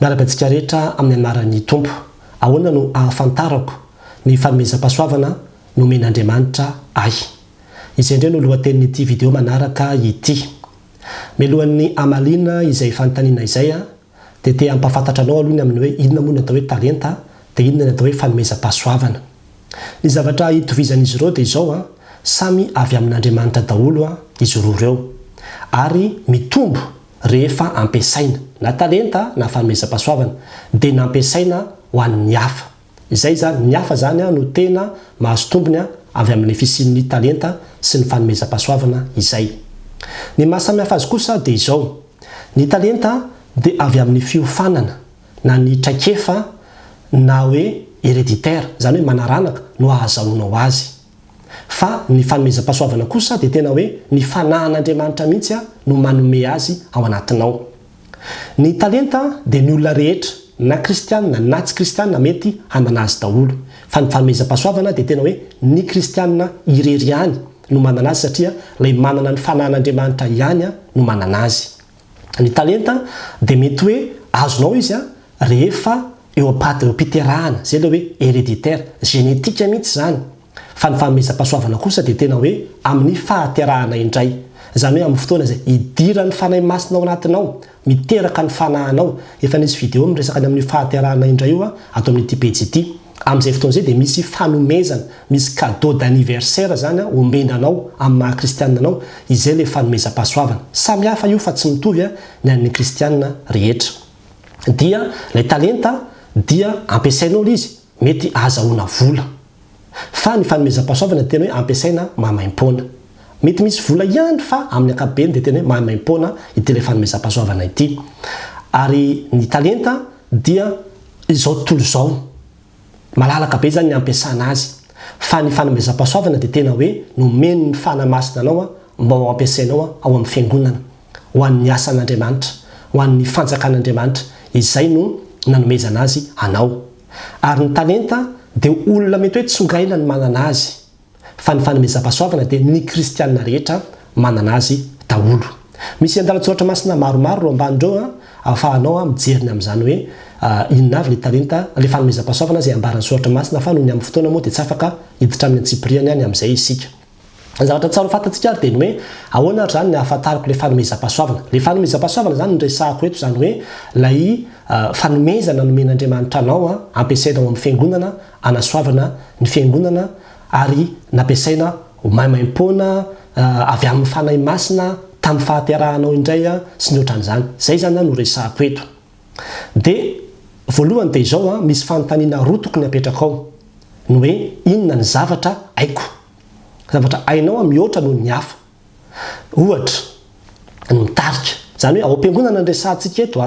Miaraka antsika rehetra amin'ny anaran'ny Tompo. Ahoana no ahafantarako ny fanomezam-pahasoavana nomen'Andriamanitra ahy. Izay indray no lohatenin'ity vidéo manaraka ity. Mialohan'ny amalina izay fanontaniana izay dia te hampafantatra anao aloha ny amin'ny hoe inona moa ny atao hoe talenta dia inona ny atao hoe fanomezam-pahasoavana. Ny zavatra hitovizan'izy ireo dia izao samy avy amin'Andriamanitra daholo izy roa ireo ary mitombo rehefa ampiasaina na talenta na fanomezam-pahasoavana dia nampiasaina ho an'ny hafa. Izay zany ny hafa zany no tena mahazo tombony avy amin'ny fisian'ny talenta sy ny fanomezam-pahasoavana izay. Ny mahasamihafa azy kosa dia izao: ny talenta dia avy amin'ny fiofanana na ny traikefa na hoe héréditaire, zany hoe manaranaka no ahazahoanao azy. Fa ny fanomezam-pahasoavana kosa dia tena hoe ny fanahan'Andriamanitra mihitsy no manome azy ao anatinao. Ny talenta dia ny olona rehetra na kristianina na tsy kristianina mety hanana azy daholo. Fa ny fanomezam-pahasoavana dia tena hoe ny kristianina irery ihany no manana azy satria ilay manana ny fanahan'Andriamanitra ihany no manana azy. Ny talenta dia mety hoe azonao izy rehefa eo am-piterahana, izay ilay hoe héréditaire, génétique mihitsy zany. Fa ny fanomezam-pahasoavana kosa dia tena hoe amin'ny fahaterahana indray. Izany hoe amin'ny fotoana izay idiran'ny fanahy masina ao anatinao, miteraka ny fanahanao. Efa nisy vidéo miresaka ny amin'ny fahaterahana indray io ato amin'ity pejy ity. Amin'izay fotoana izay dia misy fanomezana, misy cadeau d'anniversaire zany omenanao amin'ny maha-kristianina anao, izay ilay fanomezam-pahasoavana. Samy hafa io fa tsy mitovy ny an'ny kristianina rehetra. Dia ilay talenta dia ampiasainao izy mety ahazahoana vola. Fa ny fanomezam-pahasoavana tena hoe ampiasaina mahamaim-poana. Mety misy vola ihany fa amin'ny ankapobeny dia tena hoe mahamaim-poana ity ilay fanomezam-pahasoavana ity. Ary ny talenta dia izao tontolo izao malalaka be zany ny ampiasana azy. Fa ny fanomezam-pahasoavana dia tena hoe nomeny ny fanahy masina anao mba ho ampiasainao ao amin'ny fiangonana, ho an'ny asan'Andriamanitra, ho an'ny fanjakan'Andriamanitra. Izay no nanomezana azy anao. Ary ny talenta dia olona mety hoe tsongaina ny manana azy. Fa ny fanomezam-pahasoavana dia ny kristianina rehetra manana azy daholo. Misy andalan-tsoratra masina maromaro ro ambanindreo ahafahanao mijeriny amin'izany hoe inona avy ilay talenta, ilay fanomezam-pahasoavana izay ambaran'ny soratra masina. Fa noho ny amin'ny fotoana moa dia tsy afaka hiditra amin'ny antsipiriany ihany amin'izay isika. Ny zavatra tsara ho fantatsika ary dia ny hoe ahoana ary zany ny ahafantarako ilay fanomezam-pahasoavana. Ilay fanomezam-pahasoavana zany ny resahako eto zany hoe ilay fanomezana nomen'Andriamanitra anao ampiasainao amin'ny fiangonana, anasoavana ny fiangonana ary nampiasaina ho mahamaim-poana avy amin'ny fanahy masina tamin'ny fahaterahanao indray sy ny ohatran'izany. Zay zany no resahako eto. Dia voalohany dia izao misy fanontaniana roa tokony apetraka ao ny hoe inona ny zavatra haiko. Zavatra hainao mihoatra noho ny hafa. Ohatra ny mitarika, zany hoe ao am-piangonana ny resahantsika eto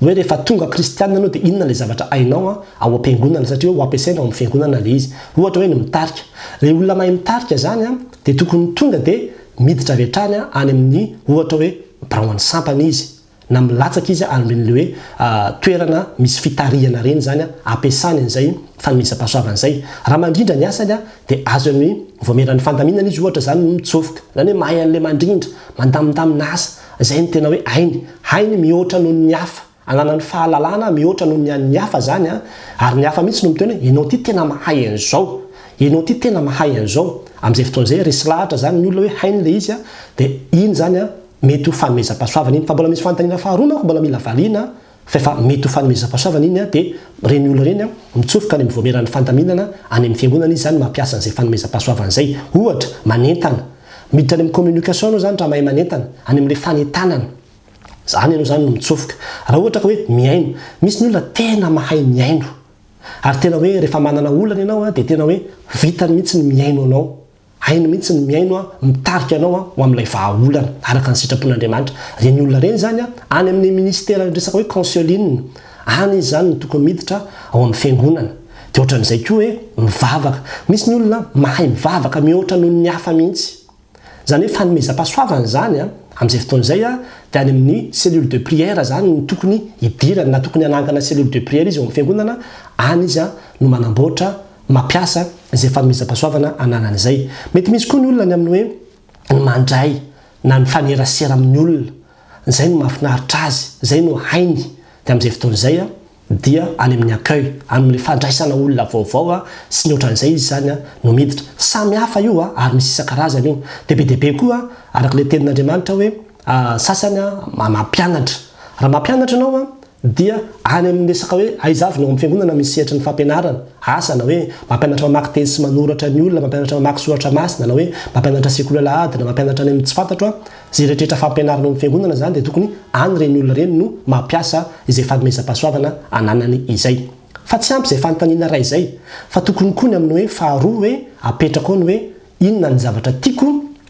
hoe rehefa tonga kristianina anao dia inona ilay zavatra hainao ao am-piangonana satria ho ampiasainao amin'ny fiangonana ilay izy. Ohatra hoe ny mitarika, ilay olona mahay mitarika zany dia tokony tonga dia miditra avy hatrany any amin'ny ohatra hoe braony sampana izy na milatsaka izy amin'ilay hoe toerana misy fitarihana reny zany ampiasany an'izay fanomezam-pahasoavana izay. Raha mandrindra ny asany dia azo amin'ny voameran'ny fandaminana izy ohatra zany mitsofoka, zany hoe mahay an'ilay mandrindra, mandamindamina asa. Izay ny tena hoe hainy mihoatra noho ny hafa, ananany fahalalana mihoatra noho ny an'ny hafa zany ary ny hafa mihitsy no miteny hoe ianao ty tena mahay an'izao, ianao ty tena mahay an'izao. Amin'izay fotoana izay resy lahatra zany ny olona hoe hainy ilay izy dia iny zany mety ho fanomezam-pahasoavana iny. Fa mbola misy fanontaniana faharoa manko mbola mila valiana fa efa mety ho fanomezam-pahasoavana iny dia reny olona reny mitsofoka any amin'ny voameran'ny fandaminana any amin'ny fiangonana izy zany mampiasa an'izay fanomezam-pahasoavana izay. Ohatra manentana, miditra any amin'ny communication anao zany raha mahay manentana, any amin'ilay fanentanana zany ianao zany no mitsofoka. Raha ohatra ka hoe miaino, misy ny olona tena mahay miaino ary tena hoe rehefa manana olana ianao dia tena hoe vitany mihitsy ny miaino anao, hainy mihitsy ny miaino mitarika anao ho amin'ilay vahaolana araka ny sitrapon'Andriamanitra. Reny olona reny zany any amin'ny ministera resaka hoe consuline any izy zany no tokony miditra ao amin'ny fiangonana. Dia ohatran'izay koa hoe mivavaka, misy ny olona mahay mivavaka mihoatra noho ny hafa mihitsy. Zany hoe fanomezam-pahasoavana zany amin'izay fotoana izay dia any amin'ny cellule de prière zany no tokony idirana na tokony hanangana cellule de prière izy ao amin'ny fiangonana. Any izy no manamboatra mampiasa izay fanomezam-pahasoavana ananan'izay. Mety misy koa ny olona ny amin'ny hoe ny mandray na ny fanerasera amin'ny olona, izay no mahafinaritra azy, izay no hainy dia amin'izay fotoan'izay dia any amin'ny accueil amin'ny fandraisana olona vaovao sy ny ohatran'izay izy zany no miditra samy hafa io ary misy isan-karazany io dehibe koa arak'ilay tenin'Andriamanitra hoe sasany mampianatra raha mampianatra ianao dia any amin'ny resaka hoe aizavy no amin'ny fiangonana misy sehatra ny fampianarana asa na hoe mampianatra mamaky teny sy manoratra ny olona mampianatra mamaky soratra masina na hoe mampianatra sekoly alahady na mampianatra any amin'ny tsy fantatro zay rehetrarehetra fampianarana amin'ny fiangonana zany dia tokony any reny olona reny no mampiasa izay fanomezam-pahasoavana ananany izay fa tsy ampy izay fanontaniana ray izay fa tokony koa ny amin'ny hoe faharoa hoe apetraka ao ny hoe inona ny zavatra tiako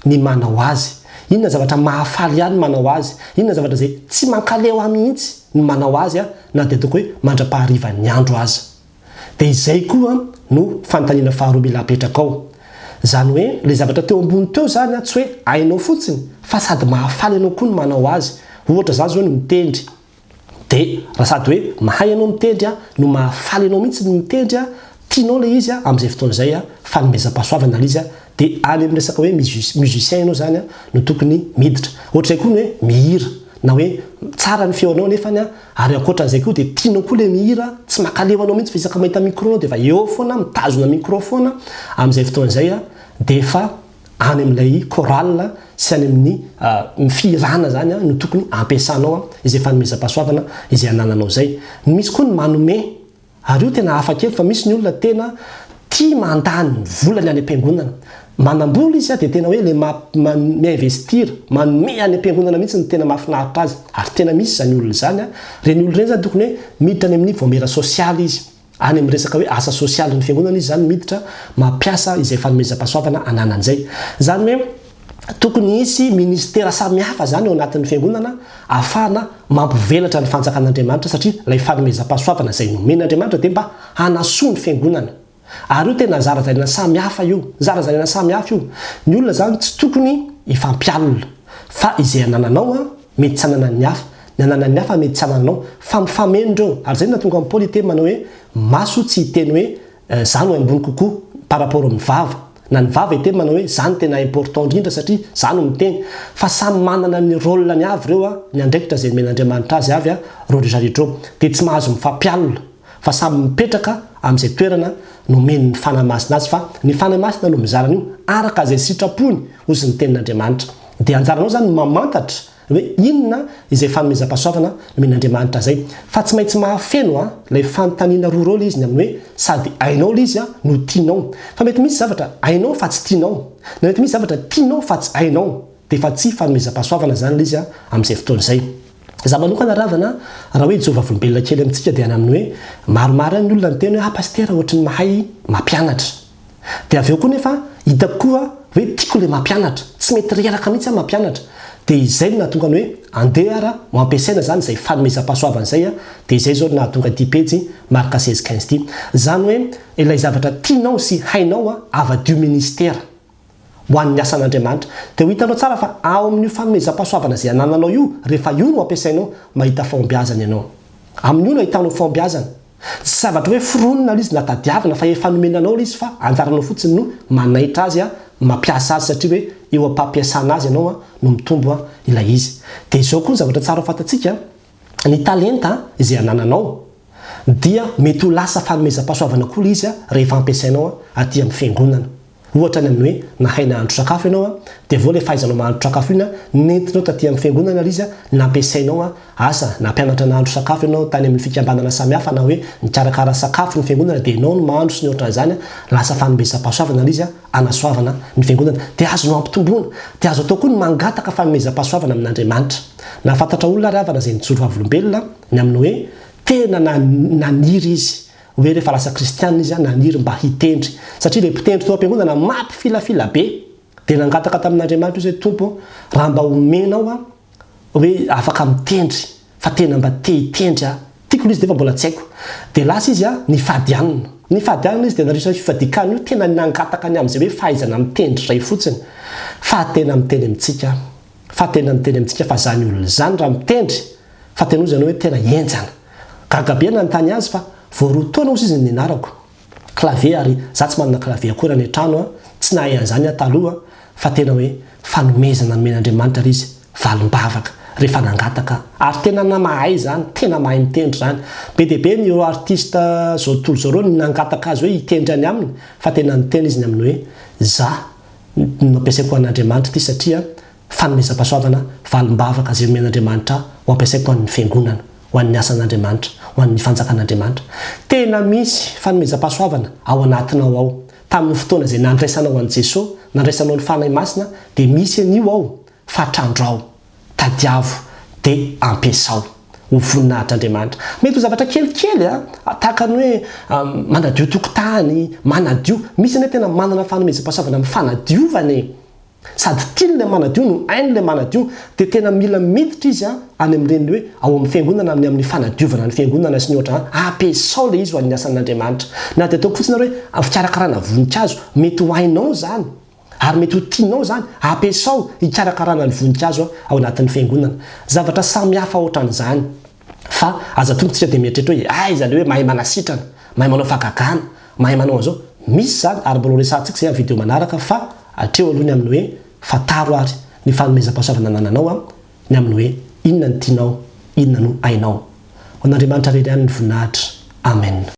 ny manao azy inona zavatra mahafaly ihany manao azy inona zavatra zay tsy mankaleo mihitsy ny manao azy na dia ataoko hoe mandra-pahariva ny andro aza dia izay koa no fanontaniana faharoa mila apetraka ao zany hoe le zavatra teo ambony teo zany tsy hoe ainao fotsiny fa sady mahafaly ianao koa ny manao azy ohatra za zao ny mitendry dia raha sady hoe mahay ianao mitendry no mahafaly ianao mihitsy ny mitendry tianao le izy amin'izay fotoan'izay fanomezam-pahasoavana izy dia any amin'ny resaka hoe musicien ianao zany no tokony miditra ohatr'izay koa ny hoe mihira na hoe tsara ny feonao nefany ary ankoatran'izay koa dia tianao koa le mihira tsy makaleo anao mihitsy fa isaka mahita micro anao dia efa eo foana mitazona micro foana amin'izay fotoan'izay dia efa any amin'ilay chorale sy any amin'ny fihirana zany no tokony ampiasanao izay fanomezam-pahasoavana izay anananao zay misy koa ny manome ary io tena hafa kely fa misy ny olona tena tia mandany volany any am-piangonana manambola izy dia tena hoe le miinvestir manome any am-piangonana mihitsy ny tena mahafinaritra azy ary tena misy zany olona zany reny olona reny zany tokony hoe miditra any amin'ny vomera sosialy izy any amin'ny resaka hoe asa sosialy ny fiangonana izy zany miditra mampiasa izay fanomezam-pahasoavana ananan'izay zany hoe tokony isy ministera samihafa zany eo anatin'ny fiangonana ahafahana mampivelatra ny fanjakan'Andriamanitra satria ilay fanomezam-pahasoavana izay nomen'Andriamanitra dia mba hanasoa ny fiangonana ary io tena zarazarina samihafa io zarazarina samihafa io ny olona zany tsy tokony ifampialina fa izay anananao mety tsy anana ny hafa ny ananan'ny hafa mety tsy anananao fa mifamendreo ary zay na tonga amin'ny Paoly iteny manao hoe maso tsy hiteny hoe zany ho ambony kokoa par rapport amin'ny vava na ny vava iteny manao hoe zany tena important indrindra satria zany miteny fa samy manana ny rôle ny avy reo ny andraikitra zay men'Andriamanitra azy avy reo rehetrarehetra dia tsy mahazo mifampialina fa samy mipetraka amin'izay toerana no men'ny fanamasina azy fa ny fanamasina no mizarana io araka izay sitrapony ozy ny tenin'Andriamanitra dia anjaranao zany mamantatra hoe inona izay fanomezam-pahasoavana men'Andriamanitra zay fa tsy maintsy mahafeno ilay fanontaniana roa rôle izy ny amin'ny hoe sady ainao le izy no tianao fa mety misy zavatra ainao fa tsy tianao na mety misy zavatra tianao fa tsy ainao dia fa tsy fanomezam-pahasoavana zany le izy amin'izay fotoan'izay za manokana ravana raha hoe Jehova volombelona kely amintsika dia any amin'ny hoe maromaro ny olona ny teny hoe pastera ohatry ny mahay mampianatra dia avy eo koa nefa hitako koa hoe tiako le mampianatra tsy mety reraka mihitsy mampianatra dia izay no nahatonga ny hoe andeha ara ho ampiasaina zany izay fanomezam-pahasoavana izay dia izay zao nahatonga ity pejy marika 16-15 ity zany hoe ilay zavatra tianao sy hainao ava-dio ministera ho an'ny asan'Andriamanitra dia ho hitanao tsara fa ao amin'io fanomezam-pahasoavana izay anananao io rehefa io no ampiasainao mahita fombiazana ianao amin'io no ahitanao fombiazana tsy zavatra hoe fironona izy natadiavina fa efa nomenanao izy fa anjaranao fotsiny no manaitra azy mampiasa azy satria hoe eo am-pampiasana azy ianao no mitombo ilay izy dia izao koa ny zavatra tsara ho fantatsika ny talenta izay anananao dia mety ho lasa fanomezam-pahasoavana koa le izy rehefa ampiasainao aty amin'ny fiangonana ohatra ny amin'ny hoe nahay nahandro sakafo ianao dia vao le fahaizanao mahandro sakafo iny nentinao taty amin'ny fiangonana le izy nampiasainao asa nampianatra nahandro sakafo ianao tany amin'ny fikambanana samihafa na hoe nikarakara sakafo ny fiangonana dia ianao no mahandro sy ny ohatran'izany lasa fanomezam-pahasoavana le izy anasoavana ny fiangonana dia azonao ampitomboana dia azo atao koa ny mangataka fanomezam-pahasoavana amin'Andriamanitra nafantatra olona ravana izay nijoro vavolombelona ny amin'ny hoe tena naniry izy hoe rehefa lasa kristianina izy naniry mba hitendry satria le mpitendry tao am-piangonana mampifilafila be dia nangataka tamin'Andriamanitra izy hoe tompo raha mba omenao hoe afaka mitendry fa tena mba te hitendry tiako izy dia fa mbola tsy haiko dia lasa izy nifadianina izy dia narisa fifadikana io tena nangataka ny amin'izay hoe fahaizana mitendry ray fotsiny fa tena miteny amintsika fa zany olona zany raha mitendry fa tena ozy ianao hoe tena enjana gagabe nanontany azy fa voaroa taona ozy izy ny nianarako klavie ary za tsy manana klavie akory any an-trano tsy nahay an'izany taloha fa tena hoe fanomezana nomen'Andriamanitra izy valombavaka rehefa nangataka ary tena namahay zany tena mahay mitendry zany be deabe ny artista zao tontolo zao reo nangataka azy hoe hitendry any aminy fa tena niteny izy ny aminy hoe za nampiasaiko an'Andriamanitra ty satria fanomezam-pahasoavana valim-bavaka zay omen'Andriamanitra ho ampiasaiko amin'ny fiangonana ho an'ny asan'Andriamanitra ho an'ny fanjakan'Andriamanitra tena misy fanomezam-pahasoavana ao anatinao ao tamin'ny fotoana zay nandraisanao an' Jesosy nandraisanao ny fanahy masina dia misy an'io ao fatrandrao tadiavo dia ampiasao ho voninahitr'Andriamanitra mety ho zavatra kelikely tahaka ny hoe manadio tokotany manadio misy ane tena manana fanomezam-pahasoavana amin'ny fanadiovana sady tiany le manadio no hainy le manadio dia tena mila miditra izy any amin'ireny hoe ao amin'ny fiangonana amin'ny fanadiovana ny fiangonana sy ny ohatra ampiasao le izy ho an'ny asan'Andriamanitra na dia ataoko fotsiny hoe fikarakarana voninkazo mety ho hainao zany ary mety ho tianao zany ampiasao hikarakarana ny voninkazo ao anatin'ny fiangonana zavatra samihafa ohatran'izany fa aza tongotra dia mieritreritra hoe izany hoe mahay manasitrana mahay manao fakagana mahay manao an'izao misy zany ary mbola resantsika zay amin'ny video manaraka fa atreo aloha ny amin'ny hoe fataro ary ny fanomezam-pahasoavana nananao ny amin'ny hoe inona ny tianao inona no hainao ho an'Andriamanitra rery ihany ny voninahitra amen